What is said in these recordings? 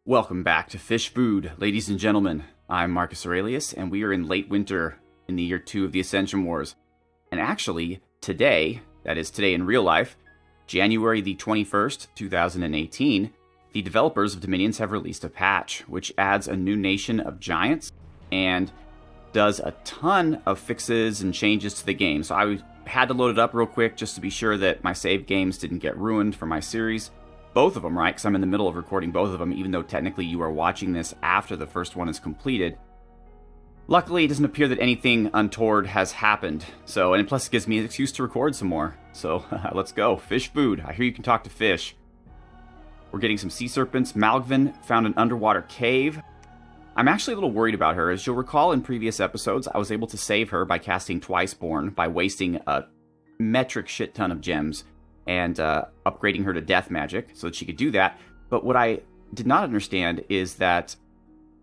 Welcome back to Fish Food, ladies and gentlemen. I'm Marcus Aurelius, and we are in late winter in the year 2 of the Ascension Wars. And actually, today, that is today in real life, January the 21st, 2018, the developers of Dominions have released a patch, which adds a new nation of giants and does a ton of fixes and changes to the game. So I had to load it up real quick just to be sure that my save games didn't get ruined for my series. Both of them, right? Because I'm in the middle of recording both of them, even though technically you are watching this after the first one is completed. Luckily, it doesn't appear that anything untoward has happened. So, and plus it gives me an excuse to record some more. So, let's go. Fish food. I hear you can talk to fish. We're getting some sea serpents. Malgvin found an underwater cave. I'm actually a little worried about her. As you'll recall in previous episodes, I was able to save her by casting Twiceborn by wasting a metric shit ton of gems and upgrading her to death magic so that she could do that. But what I did not understand is that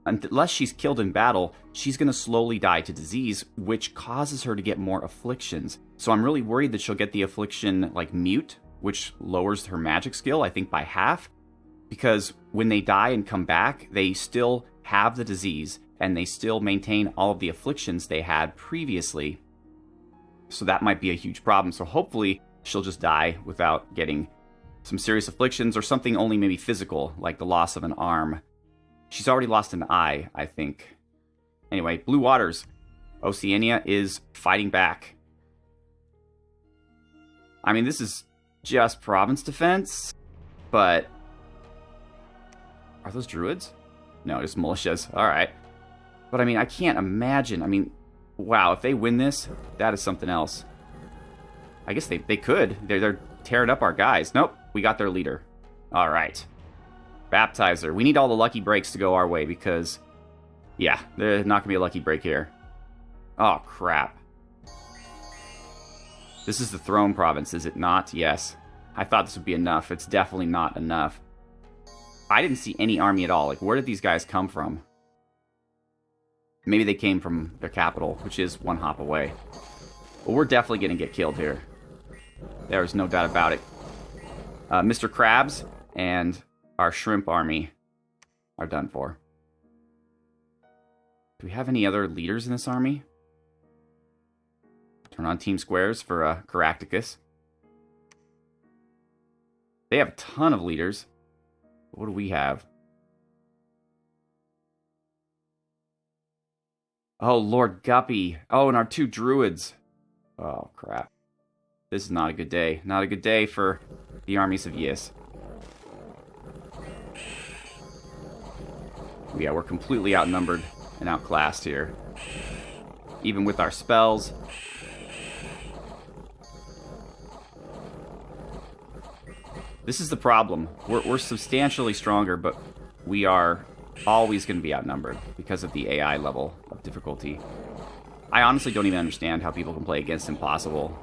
unless she's killed in battle, she's going to slowly die to disease, which causes her to get more afflictions. So I'm really worried that she'll get the affliction like mute, which lowers her magic skill, I think by half. Because when they die and come back, they still have the disease and they still maintain all of the afflictions they had previously. So that might be a huge problem. So hopefully she'll just die without getting some serious afflictions or something only maybe physical, like the loss of an arm. She's already lost an eye, I think. Anyway, Blue Waters. Oceania is fighting back. I mean, this is just province defense, but are those druids? No, just militias. All right. But I mean, I can't imagine. I mean, wow, if they win this, that is something else. I guess they could. They're tearing up our guys. Nope, we got their leader. All right. Baptizer. We need all the lucky breaks to go our way because, yeah, there's not going to be a lucky break here. Oh, crap. This is the throne province, is it not? Yes. I thought this would be enough. It's definitely not enough. I didn't see any army at all. Like, where did these guys come from? Maybe they came from their capital, which is one hop away. Well, we're definitely going to get killed here. There's no doubt about it. Mr. Krabs and our shrimp army are done for. Do we have any other leaders in this army? Turn on team squares for Caractacus. They have a ton of leaders. What do we have? Oh, Lord Guppy. Oh, and our 2 druids. Oh, crap. This is not a good day. Not a good day for the armies of Yis. Yeah, we're completely outnumbered and outclassed here. Even with our spells. This is the problem. We're substantially stronger, but we are always going to be outnumbered because of the AI level of difficulty. I honestly don't even understand how people can play against Impossible.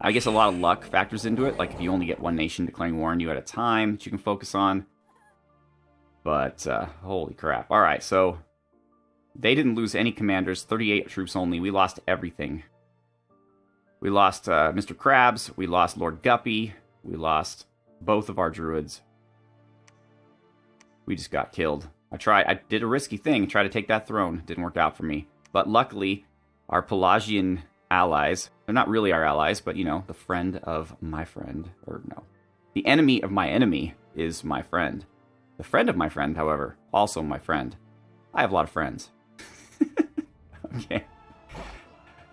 I guess a lot of luck factors into it, like if you only get one nation declaring war on you at a time that you can focus on. But, holy crap. Alright, so they didn't lose any commanders, 38 troops only. We lost everything. We lost Mr. Krabs, we lost Lord Guppy, we lost both of our druids. We just got killed. I did a risky thing, tried to take that throne. Didn't work out for me. But luckily, our Pelagian allies, they're not really our allies, but, you know, the friend of my friend, or no. The enemy of my enemy is my friend. The friend of my friend, however, also my friend. I have a lot of friends. Okay.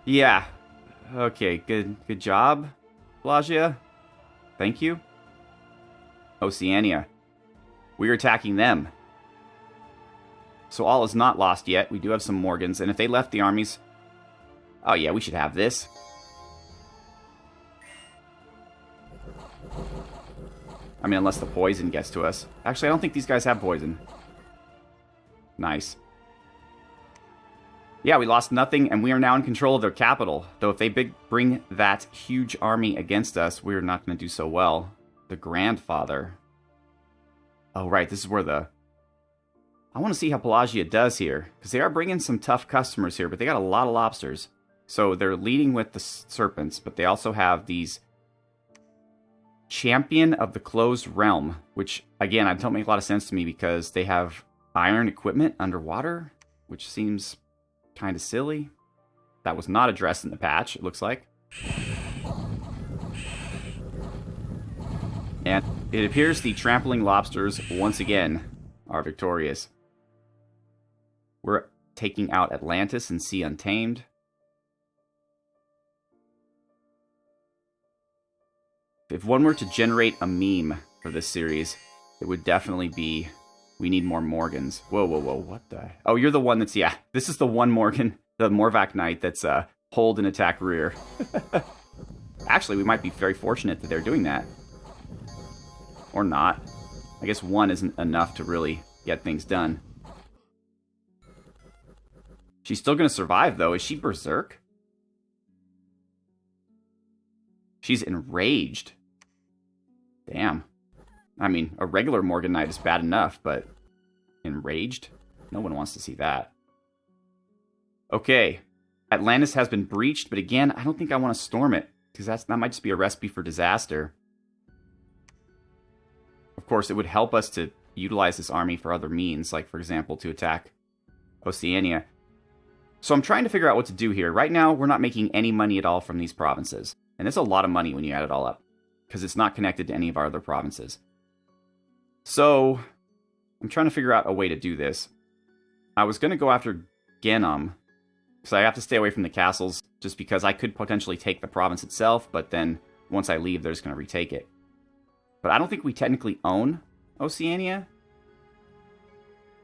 Yeah. Okay, good job, Pelagia. Thank you. Oceania. We're attacking them. So all is not lost yet. We do have some Morgens, and if they left the armies... Oh yeah, we should have this. I mean, unless the poison gets to us. Actually, I don't think these guys have poison. Nice. Yeah, we lost nothing, and we are now in control of their capital. Though if they bring that huge army against us, we're not going to do so well. The Grandfather. Oh, right, this is where the... I want to see how Pelagia does here, because they are bringing some tough customers here, but they got a lot of lobsters. So they're leading with the serpents, but they also have these Champion of the Closed Realm, which, again, don't make a lot of sense to me because they have iron equipment underwater, which seems kind of silly. That was not addressed in the patch, it looks like. And it appears the trampling lobsters, once again, are victorious. We're taking out Atlantis and Sea Untamed. If one were to generate a meme for this series, it would definitely be, we need more Morgans. Whoa, whoa, whoa, what the? Oh, you're the one that's, yeah, this is the one Morgan, the Morvac Knight that's hold and attack rear. Actually, we might be very fortunate that they're doing that. Or not. I guess one isn't enough to really get things done. She's still going to survive, though. Is she berserk? She's enraged. Damn. I mean, a regular Morgan Knight is bad enough, but enraged? No one wants to see that. Okay. Atlantis has been breached, but again, I don't think I want to storm it, because that might just be a recipe for disaster. Of course, it would help us to utilize this army for other means, like, for example, to attack Oceania. So I'm trying to figure out what to do here. Right now, we're not making any money at all from these provinces. And that's a lot of money when you add it all up, because it's not connected to any of our other provinces. So I'm trying to figure out a way to do this. I was going to go after Genum, because I have to stay away from the castles, just because I could potentially take the province itself, but then once I leave, they're just going to retake it. But I don't think we technically own Oceania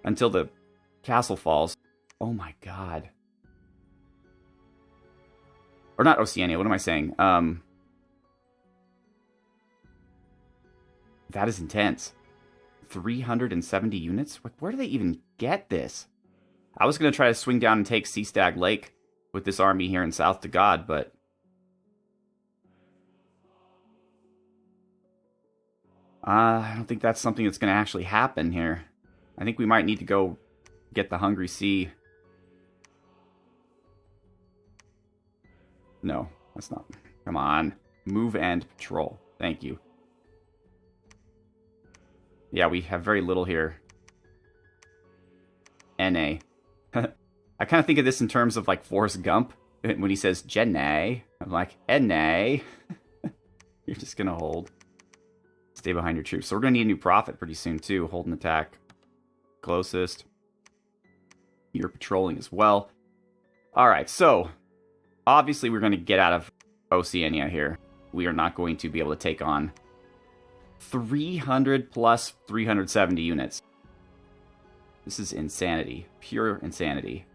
until the castle falls. Oh my god. Or not Oceania, what am I saying? That is intense. 370 units? Where do they even get this? I was going to try to swing down and take Seastag Lake with this army here in South to God, but I don't think that's something that's going to actually happen here. I think we might need to go get the Hungry Sea. No, that's not. Come on. Move and patrol. Thank you. Yeah, we have very little here. NA. I kind of think of this in terms of like Forrest Gump. When he says Jenna, I'm like, NA. You're just going to hold. Stay behind your troops. So we're going to need a new prophet pretty soon too. Hold and attack. Closest. You're patrolling as well. Alright, so obviously we're going to get out of Oceania here. We are not going to be able to take on 300 plus 370 units. This is insanity. Pure insanity.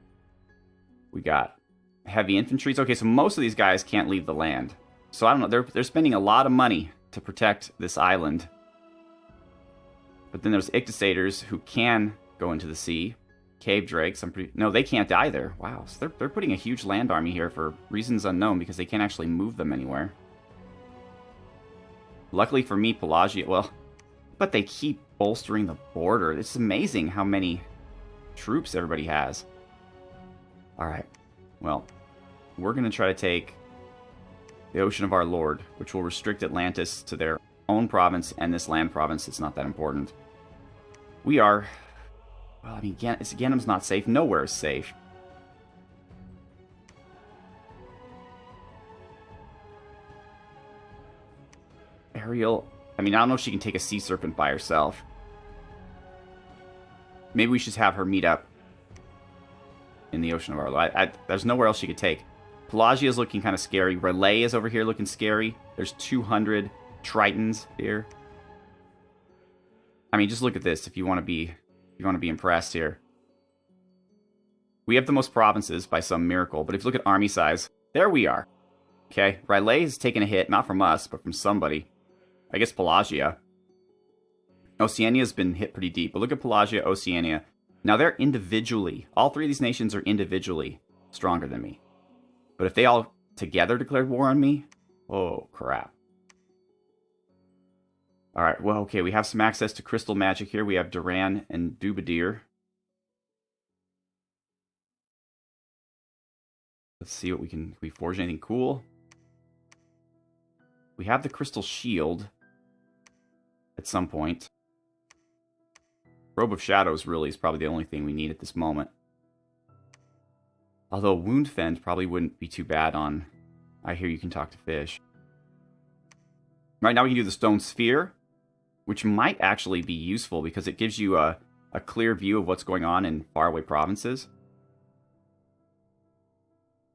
We got heavy infantry. Okay, so most of these guys can't leave the land. So I don't know. They're spending a lot of money to protect this island. But then there's Ictistators who can go into the sea. Cave Drakes. No, they can't either. Wow. So they're putting a huge land army here for reasons unknown because they can't actually move them anywhere. Luckily for me, Pelagia, well, but they keep bolstering the border. It's amazing how many troops everybody has. Alright. Well, we're going to try to take the Ocean of Our Lord, which will restrict Atlantis to their own province and this land province. It's not that important. We are... Well, I mean, Genum's not safe. Nowhere is safe. Ariel... I mean, I don't know if she can take a Sea Serpent by herself. Maybe we should have her meet up in the Ocean of Our Lord. There's nowhere else she could take. Pelagia is looking kind of scary. Relay is over here looking scary. There's 200 Tritons here. I mean, just look at this if you want to be impressed here. We have the most provinces by some miracle, but if you look at army size, there we are. Okay, Relay has taken a hit, not from us, but from somebody. I guess Pelagia. Oceania's been hit pretty deep, but look at Pelagia, Oceania. Now they're individually, all three of these nations are individually stronger than me. But if they all together declared war on me, oh crap. Alright, well, okay, we have some access to crystal magic here. We have Duran and Dubadir. Let's see what can we forge anything cool? We have the crystal shield. at some point. Robe of Shadows really is probably the only thing we need at this moment. Although Wound Fend probably wouldn't be too bad on I Hear You Can Talk to Fish. Right now we can do the Stone Sphere, which might actually be useful because it gives you a clear view of what's going on in faraway provinces.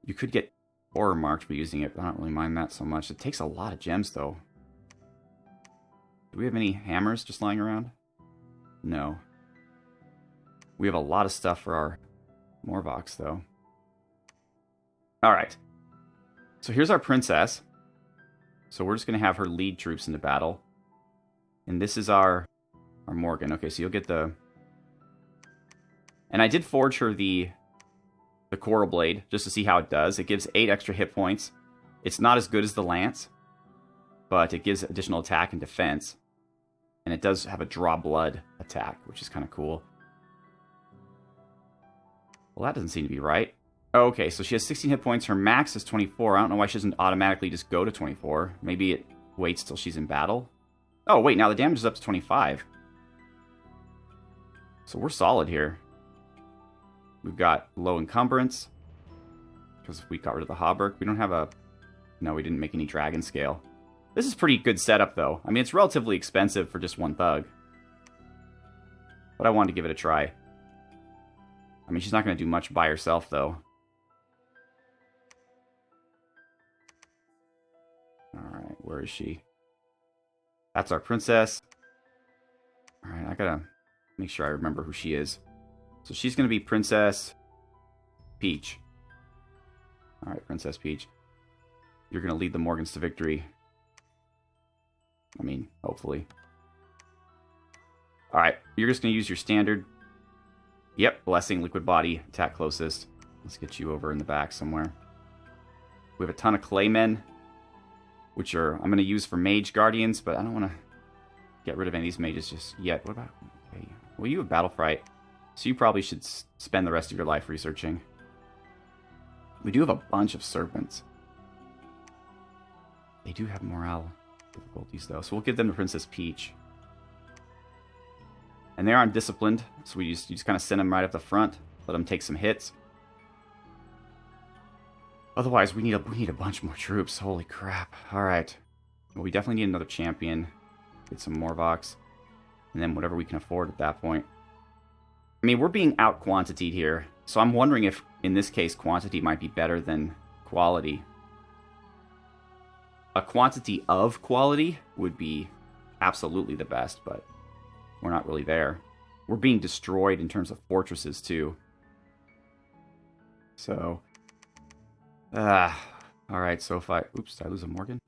You could get horror marked by using it, but I don't really mind that so much. It takes a lot of gems, though. Do we have any hammers just lying around? No. We have a lot of stuff for our Morvox, though. Alright. So here's our princess. So we're just going to have her lead troops into battle. And this is our Morgen. Okay, so you'll get the... And I did forge her the Coral Blade, just to see how it does. It gives 8 extra hit points. It's not as good as the Lance, but it gives additional attack and defense. And it does have a draw blood attack, which is kind of cool. Well, that doesn't seem to be right. Okay, so she has 16 hit points. Her max is 24. I don't know why she doesn't automatically just go to 24. Maybe it waits till she's in battle. Oh, wait, now the damage is up to 25. So we're solid here. We've got low encumbrance, because we got rid of the Hauberk. We don't have a... No, we didn't make any dragon scale. This is pretty good setup, though. I mean, it's relatively expensive for just one thug. But I wanted to give it a try. I mean, she's not going to do much by herself, though. Alright, where is she? That's our princess. Alright, I gotta make sure I remember who she is. So she's going to be Princess Peach. Alright, Princess Peach. You're going to lead the Morgans to victory. I mean, hopefully. Alright, you're just going to use your standard... Yep, Blessing, Liquid Body, attack closest. Let's get you over in the back somewhere. We have a ton of Claymen, which are I'm going to use for Mage Guardians, but I don't want to get rid of any of these mages just yet. What about... Okay. Well, you have Battle Fright, so you probably should spend the rest of your life researching. We do have a bunch of Serpents. They do have morale difficulties, though, so we'll give them to Princess Peach. And they are undisciplined, so you just kind of send them right up the front, let them take some hits. Otherwise, we need a bunch more troops. Holy crap! All right, well, we definitely need another champion. Get some Morvox, and then whatever we can afford at that point. I mean, we're being out quantitied here, so I'm wondering if, in this case, quantity might be better than quality. A quantity of quality would be absolutely the best, but we're not really there. We're being destroyed in terms of fortresses, too. So... Alright, so if I... Oops, did I lose a Morgan?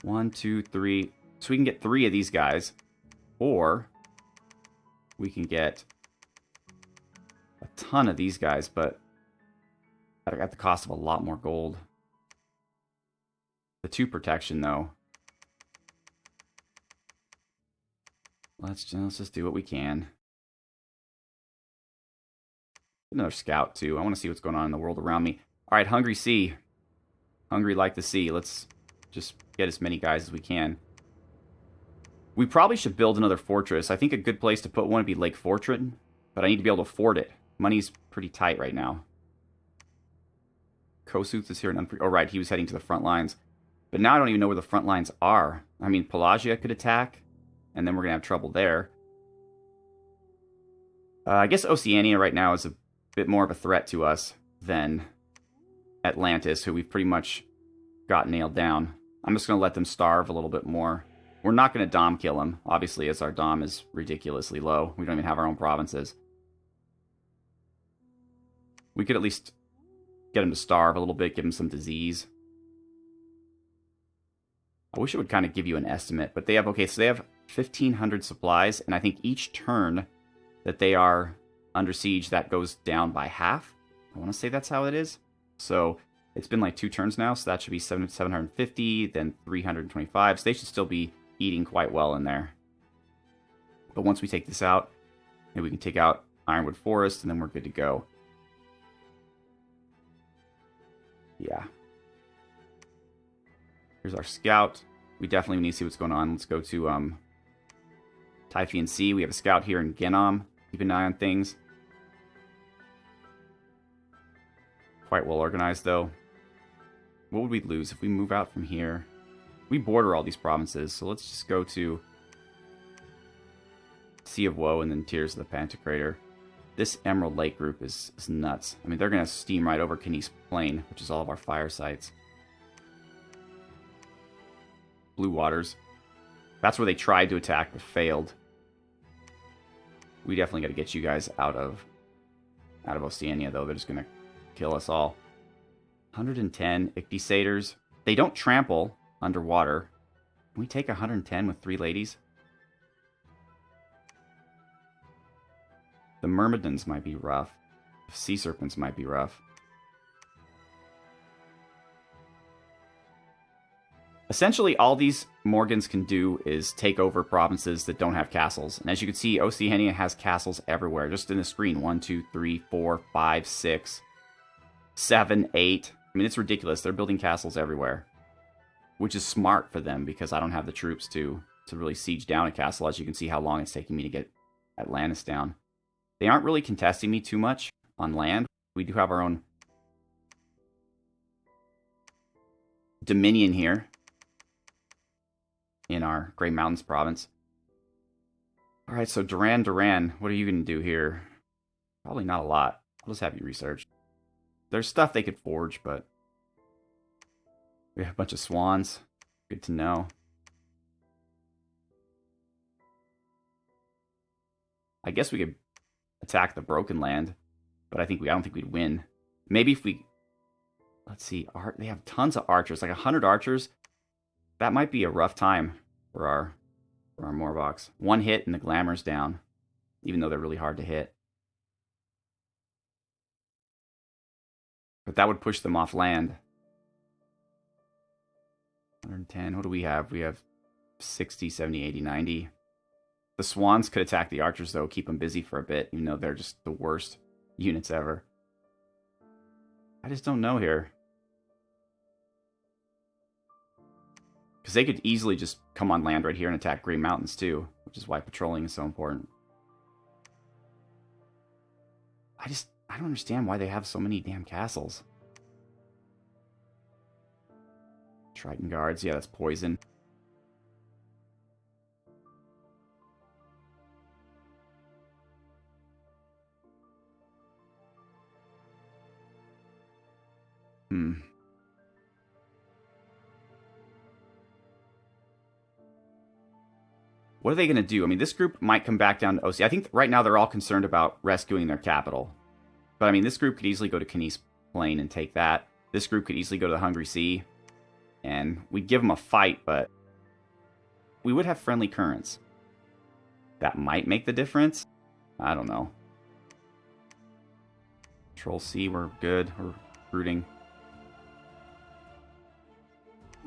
1, 2, 3... So we can get 3 of these guys. Or... we can get... a ton of these guys, but... at the cost of a lot more gold. The 2 protection, though. Let's just do what we can. Another scout, too. I want to see what's going on in the world around me. Alright, Hungry Sea. Hungry like the sea. Let's just get as many guys as we can. We probably should build another fortress. I think a good place to put one would be Lake Fortran, but I need to be able to afford it. Money's pretty tight right now. Kossuth is here. Oh, right, he was heading to the front lines. But now I don't even know where the front lines are. I mean, Pelagia could attack, and then we're going to have trouble there. I guess Oceania right now is a bit more of a threat to us than Atlantis, who we've pretty much got nailed down. I'm just going to let them starve a little bit more. We're not going to Dom kill them, obviously, as our Dom is ridiculously low. We don't even have our own provinces. We could at least get them to starve a little bit, give them some disease. I wish it would kind of give you an estimate, but they have, okay, so they have 1,500 supplies, and I think each turn that they are under siege, that goes down by half. I want to say that's how it is. So it's been like 2 turns now, so that should be 750, then 325, so they should still be eating quite well in there. But once we take this out, maybe we can take out Ironwood Forest, and then we're good to go. Yeah. Here's our scout. We definitely need to see what's going on. Let's go to Typhoon Sea, we have a scout here in Genom. Keep an eye on things. Quite well organized, though. What would we lose if we move out from here? We border all these provinces, so let's just go to Sea of Woe and then Tears of the Pantocrator. This Emerald Lake group is nuts. I mean, they're going to steam right over Canis Plain, which is all of our fire sites. Blue Waters. That's where they tried to attack but failed. We definitely got to get you guys out of Oceania, though. They're just going to kill us all. 110 Ichthysaurs. They don't trample underwater. Can we take 110 with 3 ladies? The Myrmidons might be rough. Sea Serpents might be rough. Essentially, all these Morgans can do is take over provinces that don't have castles. And as you can see, Oceania has castles everywhere, just in the screen. 1, 2, 3, 4, 5, 6, 7, 8. I mean, it's ridiculous. They're building castles everywhere. Which is smart for them, because I don't have the troops to really siege down a castle. As you can see how long it's taking me to get Atlantis down. They aren't really contesting me too much on land. We do have our own dominion here in our Grey Mountains province. Alright, so Duran, what are you going to do here? Probably not a lot. I'll just have you research. There's stuff they could forge, but we have a bunch of swans. Good to know. I guess we could attack the Broken Land, but I don't think we'd win. Maybe if we... Let's see. They have tons of archers, like 100 archers. That might be a rough time for our Morvox. One hit and the glamour's down, even though they're really hard to hit. But that would push them off land. 110. What do we have? We have 60, 70, 80, 90. The Swans could attack the archers, though, keep them busy for a bit, even though they're just the worst units ever. I just don't know here. Because they could easily just come on land right here and attack Grey Mountains, too, which is why patrolling is so important. I don't understand why they have so many damn castles. Triton Guards, yeah, that's poison. What are they going to do? I mean, this group might come back down to OC. I think right now they're all concerned about rescuing their capital. But, I mean, this group could easily go to Canis Plain and take that. This group could easily go to the Hungry Sea. And we'd give them a fight, but we would have friendly currents. That might make the difference. I don't know. Troll Sea, we're good. We're recruiting.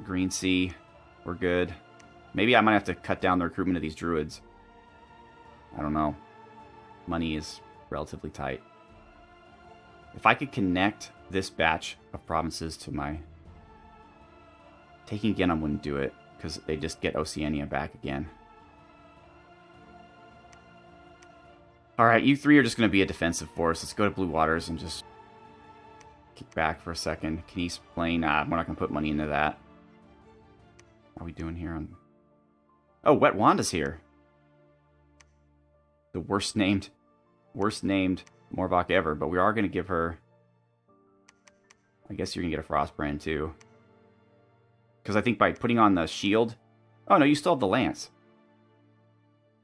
Green Sea, we're good. Maybe I might have to cut down the recruitment of these druids. I don't know. Money is relatively tight. If I could connect this batch of provinces to my... Taking Genom wouldn't do it, because they just get Oceania back again. Alright, you three are just going to be a defensive force. Let's go to Blue Waters and just kick back for a second. Canis Plain, we're not going to put money into that. How are we doing here on... Oh, Wet Wanda's here. The worst named Morvox ever, but we are going to give her... I guess you're going to get a Frostbrand too. Because I think by putting on the shield... Oh no, you still have the Lance.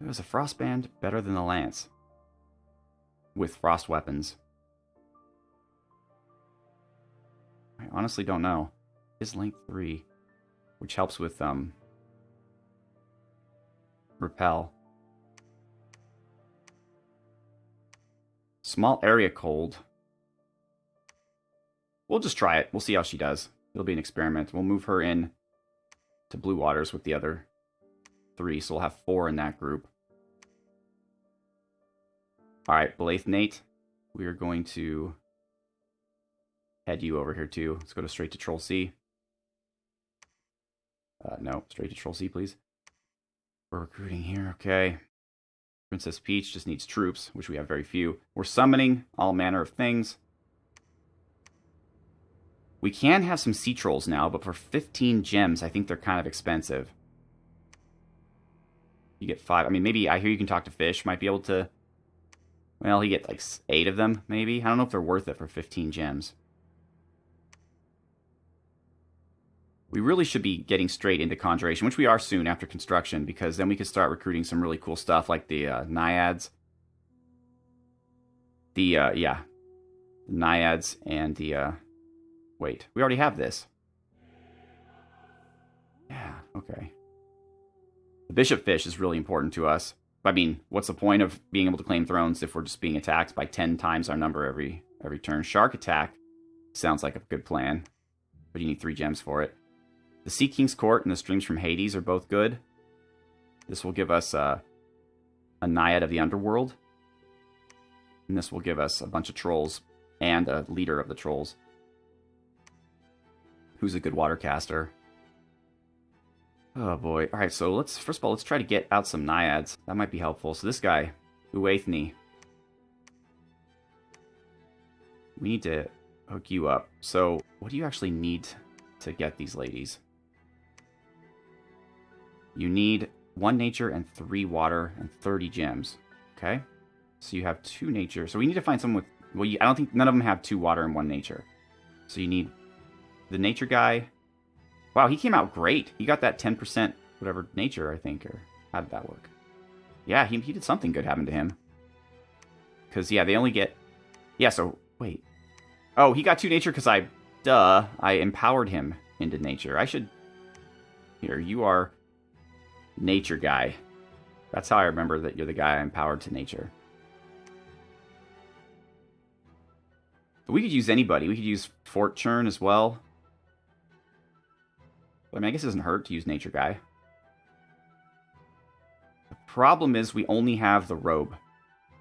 It was a Frostband better than the Lance. With Frost weapons. I honestly don't know. Is length 3, which helps with repel. Small area cold. We'll just try it. We'll see how she does. It'll be an experiment. We'll move her in to Blue Waters with the other 3, so we'll have 4 in that group. Alright, Blathnate. We are going to head you over here too. Let's go straight to Troll Sea. No, straight to Troll Sea, please. We're recruiting here, okay. Princess Peach just needs troops, which we have very few. We're summoning all manner of things. We can have some sea trolls now, but for 15 gems, I think they're kind of expensive. You get 5. I mean, maybe I hear you can talk to fish. Might be able to... Well, you get like 8 of them, maybe. I don't know if they're worth it for 15 gems. We really should be getting straight into conjuration, which we are soon after construction, because then we can start recruiting some really cool stuff like the naiads. The naiads and the... Wait, we already have this. Yeah, okay. The bishop fish is really important to us. I mean, what's the point of being able to claim thrones if we're just being attacked by 10 times our number every turn? Shark attack sounds like a good plan, but you need 3 gems for it. The Sea King's Court and the Streams from Hades are both good. This will give us a Naiad of the Underworld. And this will give us a bunch of trolls and a leader of the trolls, who's a good water caster. Oh boy. Alright, so first of all, let's try to get out some Naiads. That might be helpful. So this guy, Uaithni. We need to hook you up. So what do you actually need to get these ladies? You need 1 nature and 3 water and 30 gems. Okay? So you have 2 nature. So we need to find someone with... Well, I don't think... None of them have 2 water and 1 nature. So you need the nature guy. Wow, he came out great. He got that 10% whatever nature, I think. Or how did that work? Yeah, he did something good happen to him. Because, yeah, they only get... Yeah, so... Wait. Oh, he got 2 nature because I empowered him into nature. I should... Here, you are nature guy. That's how I remember that you're the guy I empowered to nature. But we could use anybody. We could use Fort Churn as well. I mean, I guess it doesn't hurt to use nature guy. The problem is we only have the robe.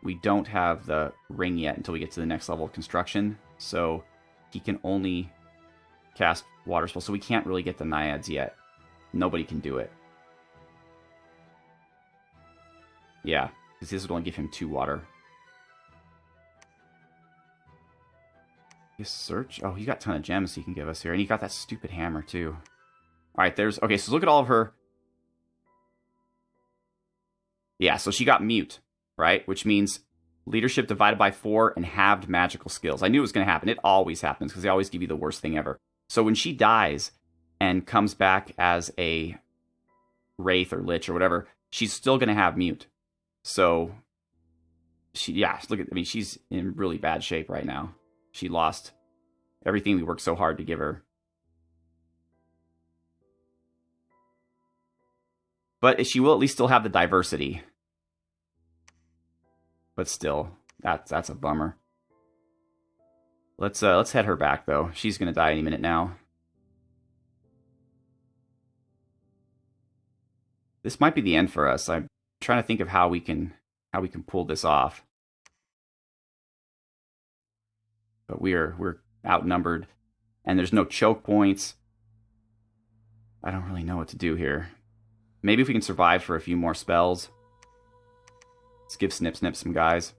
We don't have the ring yet until we get to the next level of construction. So he can only cast water spells. So we can't really get the naiads yet. Nobody can do it. Yeah, because this would only give him 2 water. His search? Oh, he got a ton of gems he can give us here. And he got that stupid hammer, too. Alright, there's... Okay, so look at all of her... Yeah, so she got mute, right? Which means leadership divided by 4 and halved magical skills. I knew it was going to happen. It always happens, because they always give you the worst thing ever. So when she dies and comes back as a wraith or lich or whatever, she's still going to have mute. So, look at... I mean, she's in really bad shape right now. She lost everything we worked so hard to give her. But she will at least still have the diversity. But still, that's a bummer. Let's head her back though. She's gonna die any minute now. This might be the end for us. I'm trying to think of how we can pull this off. But we're outnumbered, and there's no choke points. I don't really know what to do here. Maybe if we can survive for a few more spells. Let's give Snip Snip some guys.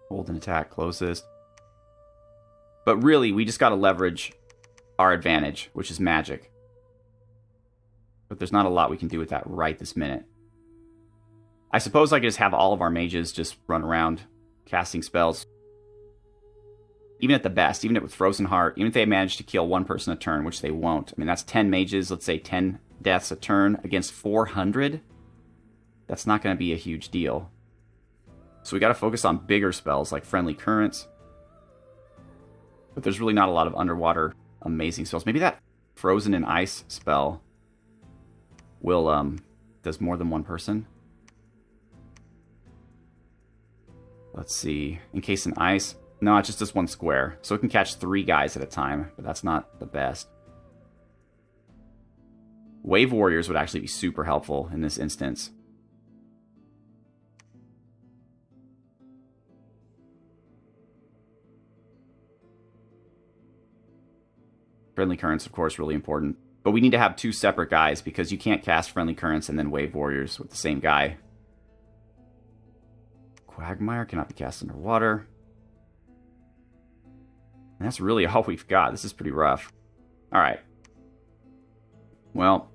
Hold an attack closest. But really, we just gotta leverage our advantage, which is magic. But there's not a lot we can do with that right this minute. I suppose I could just have all of our mages just run around casting spells. Even at the best, even with Frozen Heart, even if they manage to kill 1 person a turn, which they won't. I mean, that's 10 mages, let's say 10 deaths a turn against 400. That's not going to be a huge deal. So we got to focus on bigger spells like Friendly Currents. But there's really not a lot of underwater amazing spells. Maybe that Frozen in Ice spell will, does more than 1 person. Let's see. Encased in Ice. No, it just does 1 square. So it can catch 3 guys at a time, but that's not the best. Wave Warriors would actually be super helpful in this instance. Friendly Currents, of course, really important. But we need to have 2 separate guys because you can't cast Friendly Currents and then Wave Warriors with the same guy. Quagmire cannot be cast underwater. And that's really all we've got. This is pretty rough. Alright. Well,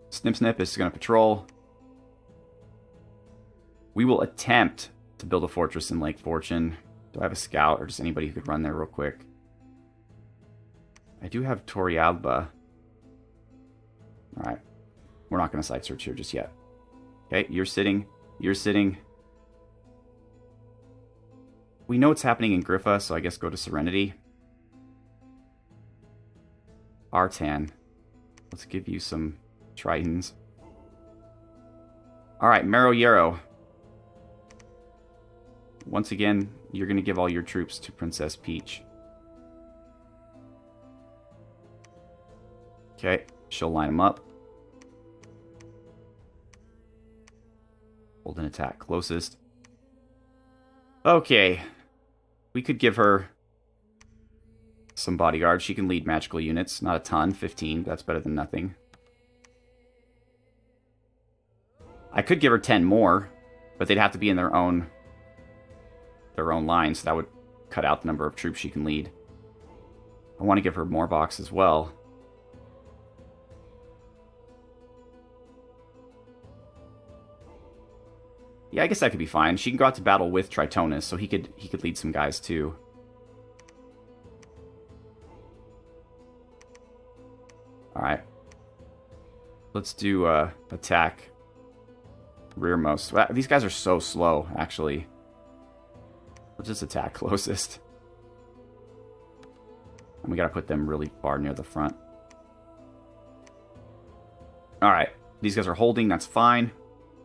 Snip is going to patrol. We will attempt to build a fortress in Lake Fortune. Do I have a scout or just anybody who could run there real quick? I do have Torrealba. Alright. We're not going to site search here just yet. Okay, you're sitting. You're sitting. We know what's happening in Griffa, so I guess go to Serenity. Artan. Let's give you some Tritons. Alright, Mero Yarrow. Once again, you're going to give all your troops to Princess Peach. Okay, she'll line them up. Hold an attack closest. Okay. We could give her some bodyguards. She can lead magical units. Not a ton, 15. That's better than nothing. I could give her 10 more, but they'd have to be in their own line, so that would cut out the number of troops she can lead. I want to give her more box as well. Yeah, I guess that could be fine. She can go out to battle with Tritonus, so he could lead some guys too. Alright. Let's do attack rearmost. Wow, these guys are so slow, actually. Let's just attack closest. And we gotta put them really far near the front. Alright. These guys are holding, that's fine.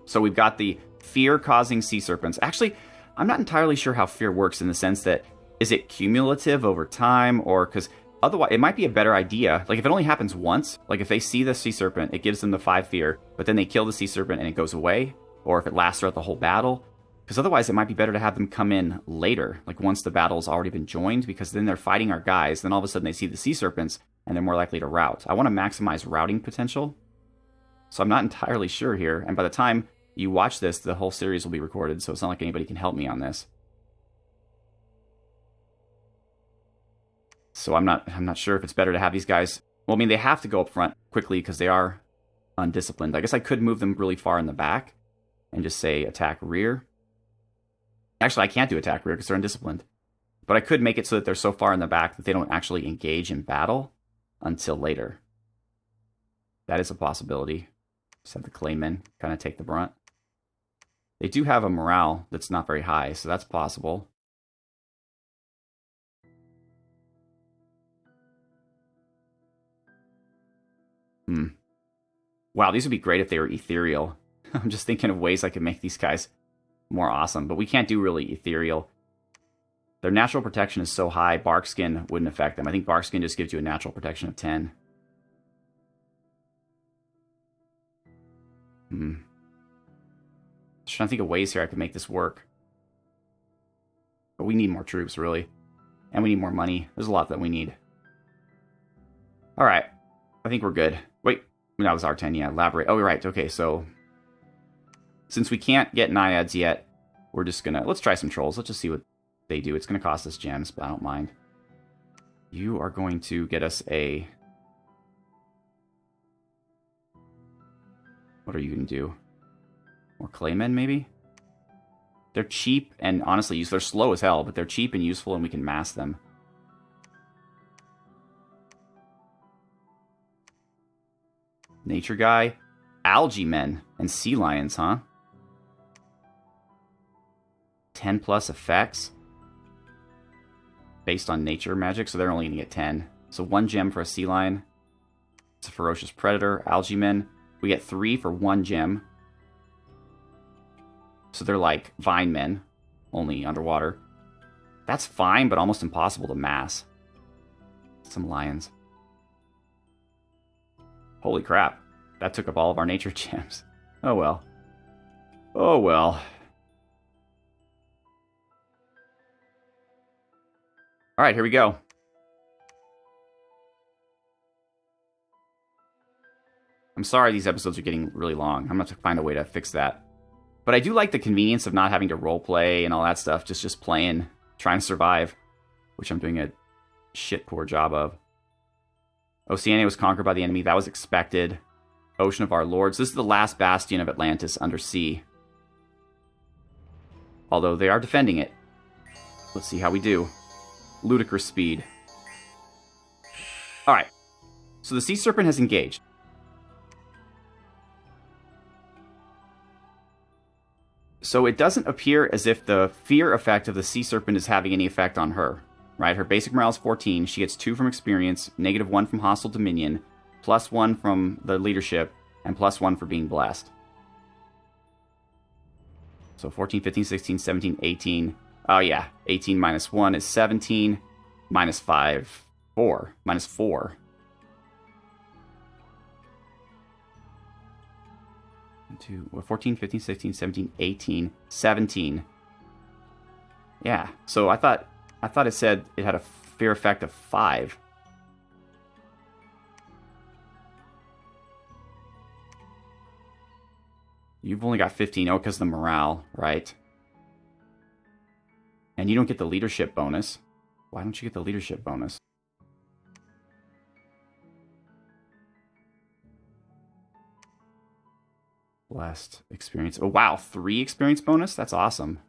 So we've got the fear-causing sea serpents. Actually, I'm not entirely sure how fear works in the sense that, is it cumulative over time, or, because otherwise, it might be a better idea. Like, if it only happens once, like if they see the sea serpent, it gives them the 5 fear, but then they kill the sea serpent and it goes away, or if it lasts throughout the whole battle, because otherwise it might be better to have them come in later, like once the battle's already been joined, because then they're fighting our guys, then all of a sudden they see the sea serpents, and they're more likely to rout. I want to maximize routing potential, so I'm not entirely sure here, and by the time you watch this, the whole series will be recorded, so it's not like anybody can help me on this. So I'm not sure if it's better to have these guys... Well, I mean, they have to go up front quickly because they are undisciplined. I guess I could move them really far in the back and just say attack rear. Actually, I can't do attack rear because they're undisciplined. But I could make it so that they're so far in the back that they don't actually engage in battle until later. That is a possibility. Just have the claymen kind of take the brunt. They do have a morale that's not very high, so that's possible. Wow, these would be great if they were ethereal. I'm just thinking of ways I could make these guys more awesome, but we can't do really ethereal. Their natural protection is so high, barkskin wouldn't affect them. I think barkskin just gives you a natural protection of 10. Just trying to think of ways here I could make this work. But we need more troops, really. And we need more money. There's a lot that we need. Alright. I think we're good. Wait. That was R10, yeah. Elaborate. Oh, right. Okay, so... Since we can't get naiads yet, we're just gonna... Let's try some trolls. Let's just see what they do. It's gonna cost us gems, but I don't mind. You are going to get us a... What are you gonna do? More claymen, maybe? They're cheap and honestly useful. They're slow as hell, but they're cheap and useful and we can mass them. Nature guy. Algae men and sea lions, huh? 10 plus effects. Based on nature magic, so they're only gonna get 10. So 1 gem for a sea lion. It's a ferocious predator. Algae men. We get 3 for 1 gem. So they're like vine men, only underwater. That's fine, but almost impossible to mass. Some lions. Holy crap. That took up all of our nature gems. Oh well. Oh well. Alright, here we go. I'm sorry these episodes are getting really long. I'm going to have to find a way to fix that. But I do like the convenience of not having to roleplay and all that stuff, just playing, trying to survive, which I'm doing a shit poor job of. Oceania was conquered by the enemy. That was expected. Ocean of Our Lords. This is the last bastion of Atlantis under sea. Although they are defending it. Let's see how we do. Ludicrous speed. Alright. So the Sea Serpent has engaged. So it doesn't appear as if the fear effect of the Sea Serpent is having any effect on her. Right? Her basic morale is 14. She gets 2 from experience, -1 from hostile dominion, +1 from the leadership, and +1 for being blessed. So 14, 15, 16, 17, 18. Oh yeah, 18 minus 1 is 17. Minus 5, 4. Minus 4. 14, 15, 16, 17, 18, 17. Yeah, so I thought it said it had a fear effect of 5. You've only got 15. Oh, because of the morale, right? And you don't get the leadership bonus. Why don't you get the leadership bonus? Blessed experience. Oh, wow. 3 experience bonus? That's awesome.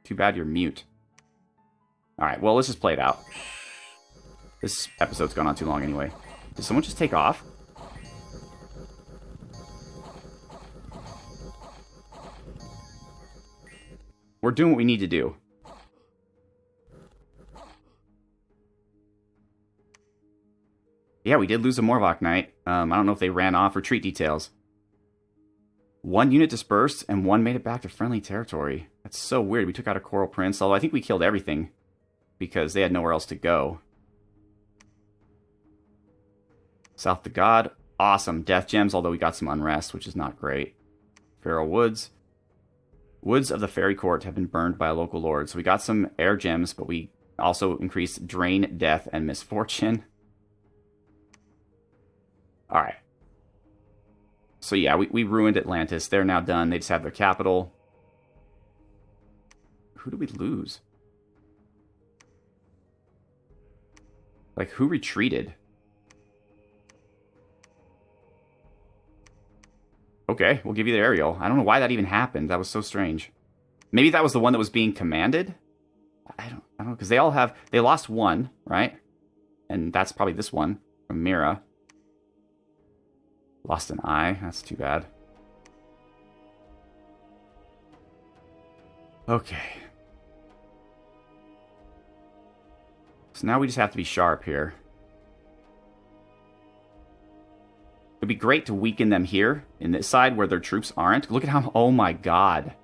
Too bad you're mute. Alright, well, let's just play it out. This episode's gone on too long anyway. Did someone just take off? We're doing what we need to do. Yeah, we did lose a Morvok Knight. I don't know if they ran off. Retreat details. 1 unit dispersed, and 1 made it back to friendly territory. That's so weird. We took out a Coral Prince, although I think we killed everything, because they had nowhere else to go. South to God. Awesome. Death Gems, although we got some Unrest, which is not great. Feral Woods. Woods of the Fairy Court have been burned by a local lord. So we got some Air Gems, but we also increased Drain, Death, and Misfortune. Alright. So yeah, we ruined Atlantis. They're now done. They just have their capital. Who do we lose? Like, who retreated? Okay, we'll give you the aerial. I don't know why that even happened. That was so strange. Maybe that was the one that was being commanded? I don't know, because they all have... They lost 1, right? And that's probably this one from Mira. Lost an eye. That's too bad. Okay. So now we just have to be sharp here. It'd be great to weaken them here, in this side where their troops aren't. Look at how... Oh my god.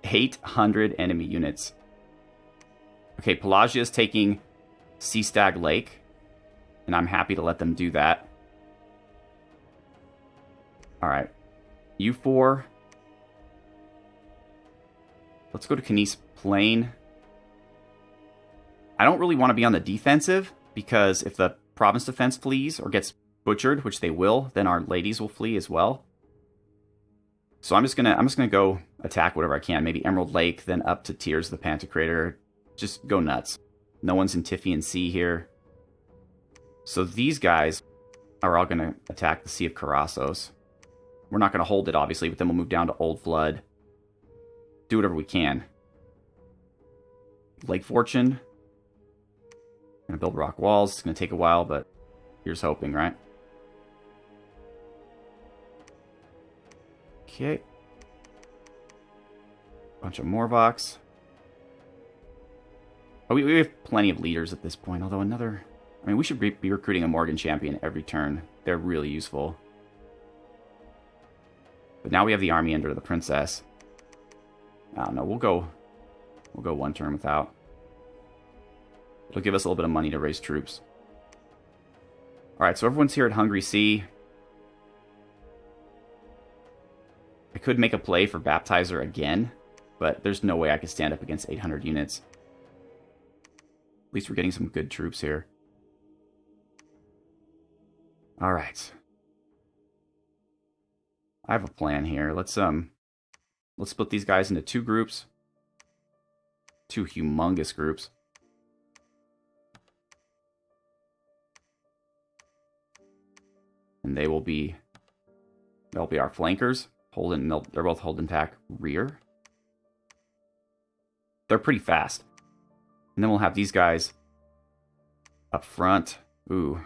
800 enemy units. Okay, Pelagia's taking Sea Stag Lake. And I'm happy to let them do that. Alright. You 4. Let's go to Canis Plain. I don't really want to be on the defensive, because if the province defense flees or gets butchered, which they will, then our ladies will flee as well. So I'm just gonna go attack whatever I can. Maybe Emerald Lake, then up to Tears of the Pantocrator. Just go nuts. No one's in Typhian Sea here. So these guys are all gonna attack the Sea of Karassos. We're not gonna hold it, obviously, but then we'll move down to Old Flood. Do whatever we can. Lake Fortune. Gonna build rock walls. It's gonna take a while, but here's hoping, right? Okay. Bunch of Morvoks. Oh, we have plenty of leaders at this point, although another... I mean, we should be recruiting a Morgen champion every turn. They're really useful. But now we have the army under the princess. I don't know, we'll go 1 turn without. It'll give us a little bit of money to raise troops. Alright, so everyone's here at Hungry Sea. I could make a play for Baptizer again, but there's no way I could stand up against 800 units. At least we're getting some good troops here. Alright. I have a plan here. Let's Let's split these guys into 2 groups. 2 humongous groups. And they'll be our flankers. They're both holding back rear. They're pretty fast. And then we'll have these guys up front. Ooh.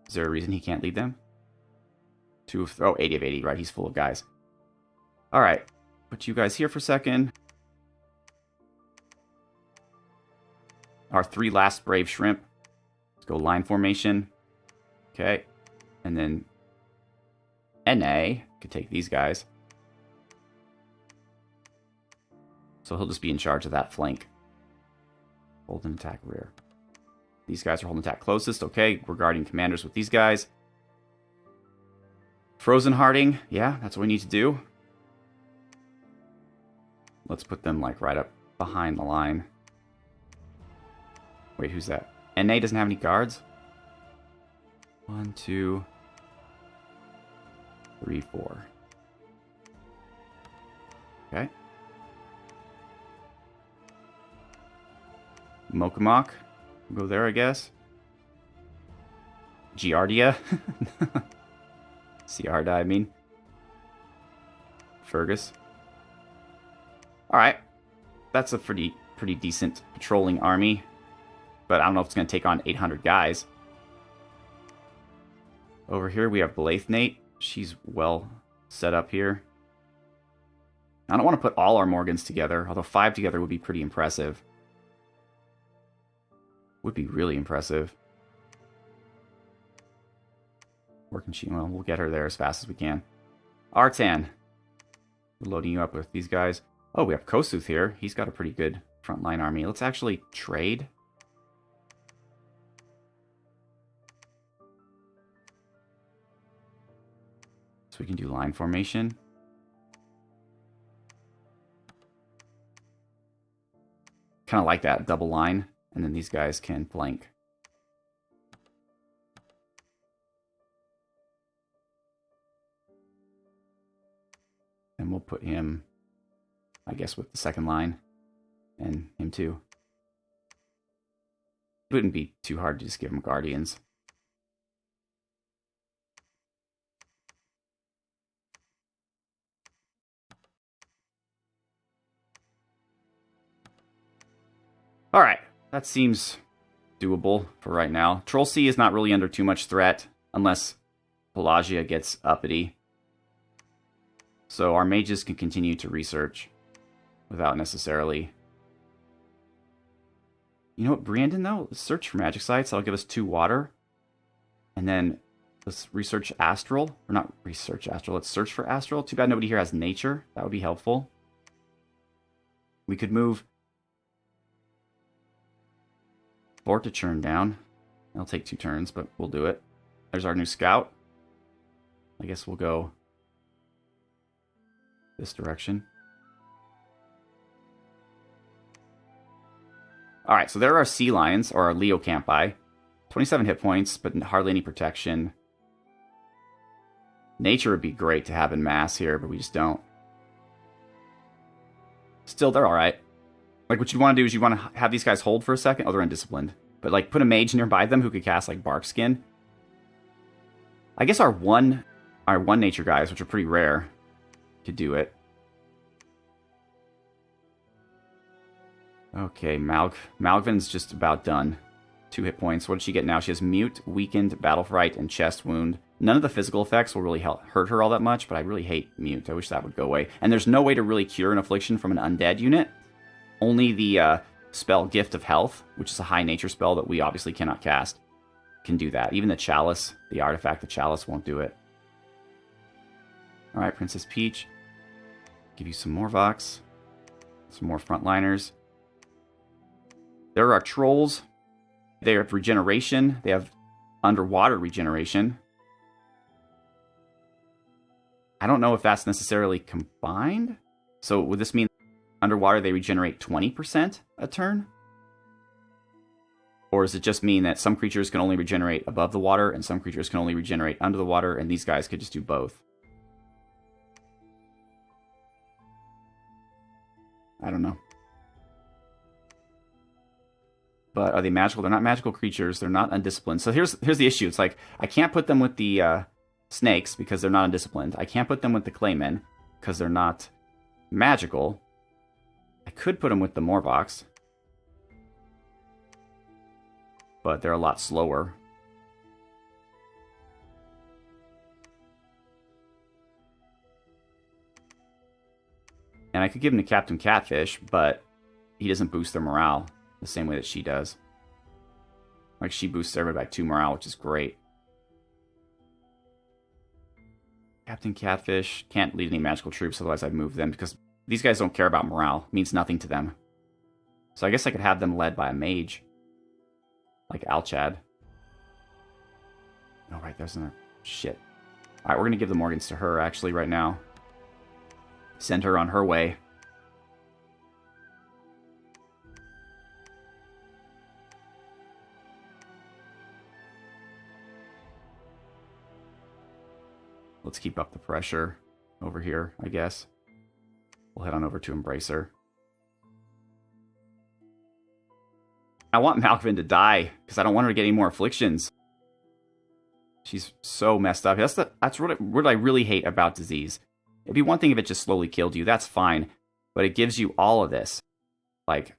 Is there a reason he can't lead them? 80 of 80, right? He's full of guys. All right. Put you guys here for a second. Our 3 last brave shrimp. Let's go line formation. Okay. And then NA could take these guys. So he'll just be in charge of that flank. Hold and attack rear. These guys are holding attack closest. Okay, we're guarding commanders with these guys. Frozen Hearting. Yeah, that's what we need to do. Let's put them like right up behind the line. Wait, who's that? NA doesn't have any guards? 1, 2, 3, 4. Okay. Mokamok. Go there, I guess. Giardia. Ciarda, I mean. Fergus. Alright. That's a pretty decent patrolling army. But I don't know if it's going to take on 800 guys. Over here we have Blathnate. She's well set up here. I don't want to put all our Morgans together, although 5 together would be pretty impressive. Would be really impressive. Where can she? Well, we'll get her there as fast as we can. Artan. We're loading you up with these guys. Oh, we have Kosuth here. He's got a pretty good frontline army. Let's actually trade. So we can do line formation. Kind of like that double line. And then these guys can flank. And we'll put him, I guess, with the second line. And him too. It wouldn't be too hard to just give him Guardians. Alright. That seems doable for right now. Troll Sea is not really under too much threat, unless Pelagia gets uppity. So our mages can continue to research without necessarily... You know what, Brandon, though? Let's search for magic sites. That'll give us 2 water. And then let's research Astral. Or not research Astral, let's search for Astral. Too bad nobody here has nature. That would be helpful. We could move... Fort to churn down. It'll take 2 turns, but we'll do it. There's our new scout. I guess we'll go this direction. Alright, so there are our sea lions, or our Leo Campi. 27 hit points, but hardly any protection. Nature would be great to have in mass here, but we just don't. Still, they're alright. Like, what you want to do is you want to have these guys hold for a second. Oh, they're undisciplined. But, like, put a mage nearby them who could cast, like, Barkskin. I guess our one nature guys, which are pretty rare, could do it. Okay, Malvin's just about done. 2 hit points. What does she get now? She has Mute, Weakened, Battle Fright, and Chest Wound. None of the physical effects will really hurt her all that much, but I really hate Mute. I wish that would go away. And there's no way to really cure an affliction from an undead unit. Only the spell Gift of Health, which is a high nature spell that we obviously cannot cast, can do that. Even the Chalice, the artifact, the Chalice won't do it. Alright, Princess Peach. Give you some more Vox. Some more frontliners. There are trolls. They have regeneration. They have underwater regeneration. I don't know if that's necessarily combined. So would this mean underwater they regenerate 20% a turn? Or does it just mean that some creatures can only regenerate above the water and some creatures can only regenerate under the water, and these guys could just do both? I don't know. But are they magical? They're not magical creatures. They're not undisciplined. So here's the issue. It's like, I can't put them with the snakes because they're not undisciplined. I can't put them with the claymen because they're not magical. I could put them with the Morvox, but they're a lot slower. And I could give them to Captain Catfish, but he doesn't boost their morale the same way that she does. Like, she boosts everybody by 2 morale, which is great. Captain Catfish can't lead any magical troops, otherwise I'd move them, because these guys don't care about morale. It means nothing to them. So I guess I could have them led by a mage. Like Alchad. Oh, right, there's another... Shit. Alright, we're going to give the Morgans to her, actually, right now. Send her on her way. Let's keep up the pressure over here, I guess. We'll head on over to Embracer. I want Malvin to die, because I don't want her to get any more afflictions. She's so messed up. That's what I really hate about disease. It'd be one thing if it just slowly killed you, that's fine. But it gives you all of this. Like,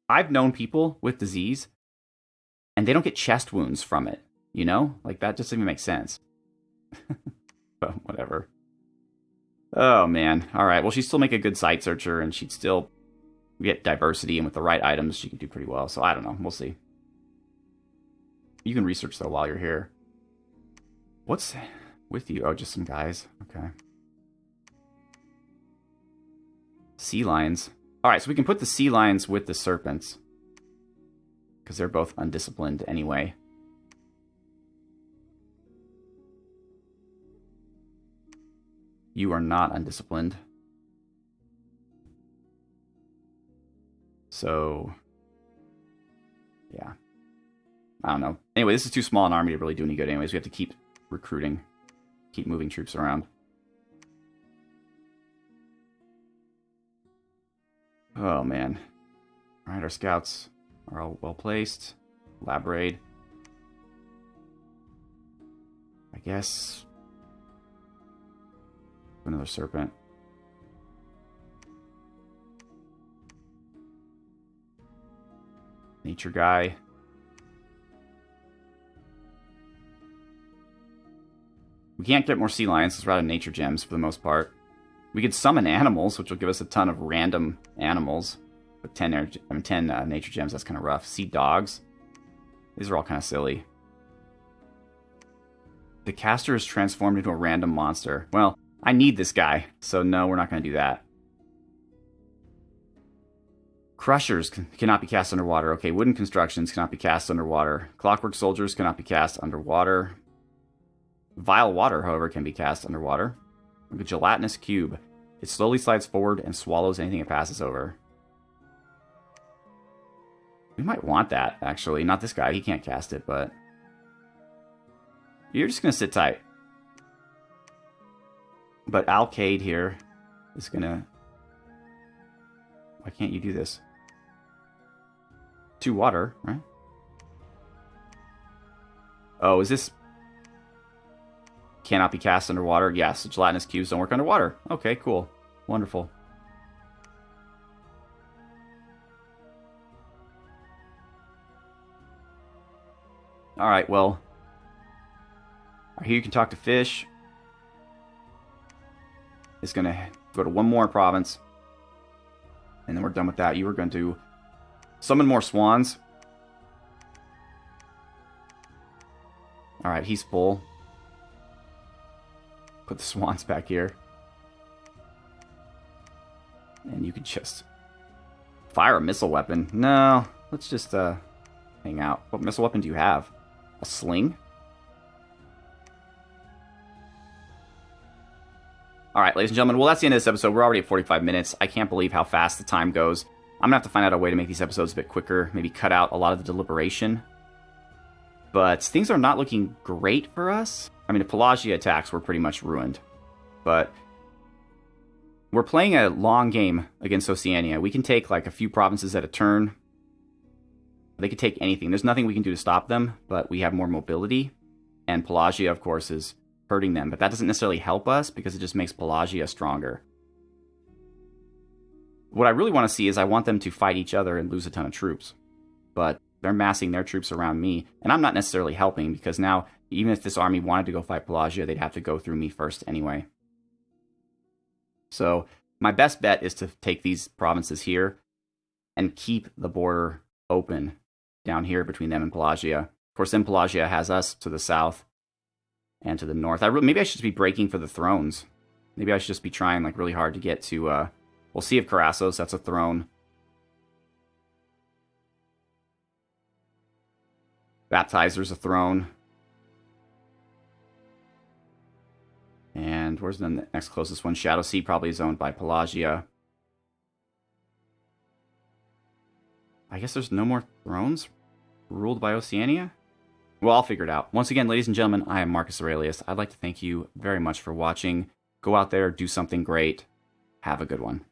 I've known people with disease, and they don't get chest wounds from it. You know? Like, that just doesn't even make sense. But whatever. Oh, man. Alright, well, she'd still make a good site searcher, and she'd still get diversity, and with the right items, she could do pretty well. So, I don't know. We'll see. You can research, though, while you're here. What's with you? Oh, just some guys. Okay. Sea lions. Alright, so we can put the sea lions with the serpents. Because they're both undisciplined anyway. You are not undisciplined. So, yeah. I don't know. Anyway, this is too small an army to really do any good anyways. We have to keep recruiting. Keep moving troops around. Oh, man. Alright, our scouts are all well placed. Lab raid. I guess... Another serpent. Nature guy. We can't get more sea lions, we're out of nature gems for the most part. We could summon animals, which will give us a ton of random animals. With 10 nature gems, that's kind of rough. Sea dogs. These are all kind of silly. The caster is transformed into a random monster. Well, I need this guy, so no, we're not going to do that. Crushers cannot be cast underwater. Okay, wooden constructions cannot be cast underwater. Clockwork soldiers cannot be cast underwater. Vile water, however, can be cast underwater. Like a gelatinous cube. It slowly slides forward and swallows anything it passes over. We might want that, actually. Not this guy, he can't cast it, but... You're just going to sit tight. But Alcade here is going to... Why can't you do this? 2 water, right? Oh, is this... Cannot be cast underwater? Yes, gelatinous cubes don't work underwater. Okay, cool. Wonderful. Alright, well... Here you can talk to fish. It's going to go to one more province. And then we're done with that. You were going to summon more swans. Alright, he's full. Put the swans back here. And you could just fire a missile weapon. No, let's just hang out. What missile weapon do you have? A sling? Alright, ladies and gentlemen, well, that's the end of this episode. We're already at 45 minutes. I can't believe how fast the time goes. I'm going to have to find out a way to make these episodes a bit quicker, maybe cut out a lot of the deliberation. But things are not looking great for us. I mean, the Pelagia attacks were pretty much ruined. But we're playing a long game against Oceania. We can take like a few provinces at a turn. They could take anything. There's nothing we can do to stop them, but we have more mobility. And Pelagia, of course, is hurting them. But that doesn't necessarily help us because it just makes Pelagia stronger. What I really want to see is I want them to fight each other and lose a ton of troops. But they're massing their troops around me, and I'm not necessarily helping because now, even if this army wanted to go fight Pelagia, they'd have to go through me first anyway. So my best bet is to take these provinces here and keep the border open down here between them and Pelagia. Of course, then Pelagia has us to the south and to the north. Maybe I should just be breaking for the thrones. Maybe I should just be trying like really hard to get to... we'll see if Karassos, that's a throne. Baptizer's a throne. And where's the next closest one? Shadowsea probably is owned by Pelagia. I guess there's no more thrones ruled by Oceania? Well, I'll figure it out. Once again, ladies and gentlemen, I am Marcus Aurelius. I'd like to thank you very much for watching. Go out there, do something great. Have a good one.